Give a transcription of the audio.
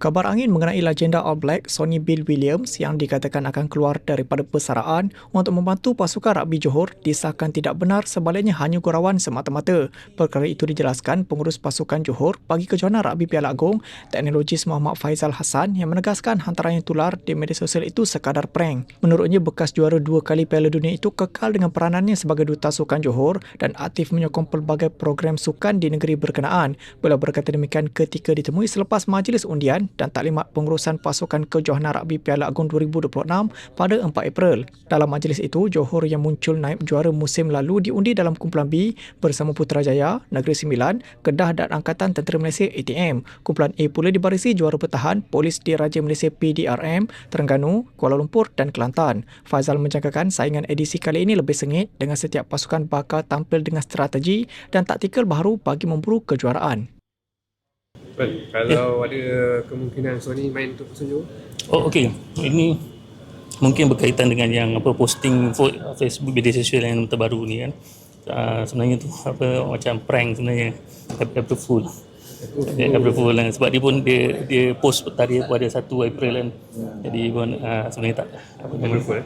Kabar angin mengenai legenda All Black Sonny Bill Williams yang dikatakan akan keluar daripada persaraan untuk membantu pasukan rugby Johor disahkan tidak benar, sebaliknya hanya gurauan semata-mata. Perkara itu dijelaskan pengurus pasukan Johor bagi kejohanan rugby Piala Agong, teknologis Muhammad Faizal Hassan, yang menegaskan hantaran yang tular di media sosial itu sekadar prank. Menurutnya, bekas juara 2 kali Piala Dunia itu kekal dengan peranannya sebagai duta sukan Johor dan aktif menyokong pelbagai program sukan di negeri berkenaan. Beliau berkata demikian ketika ditemui selepas majlis undian dan taklimat pengurusan pasukan kejohanan rugby Piala Agong 2026 pada 4 April. Dalam majlis itu, Johor yang muncul naib juara musim lalu diundi dalam kumpulan B bersama Putrajaya, Negeri Sembilan, Kedah dan Angkatan Tentera Malaysia ATM. Kumpulan A pula dibarisi juara bertahan Polis Diraja Malaysia PDRM, Terengganu, Kuala Lumpur dan Kelantan. Faizal menjangkakan saingan edisi kali ini lebih sengit dengan setiap pasukan bakal tampil dengan strategi dan taktikal baru bagi memburu kejuaraan. Kalau ada kemungkinan Sony main untuk Persun Johor? Oh, okey. Ini mungkin berkaitan dengan yang posting Facebook media sosial yang terbaru ni kan. Sebenarnya tu macam prank sebenarnya. April Fool. April Fool kan. Sebab dia pun dia post tadi pada 1 April kan. Jadi pun sebenarnya tak April Fool.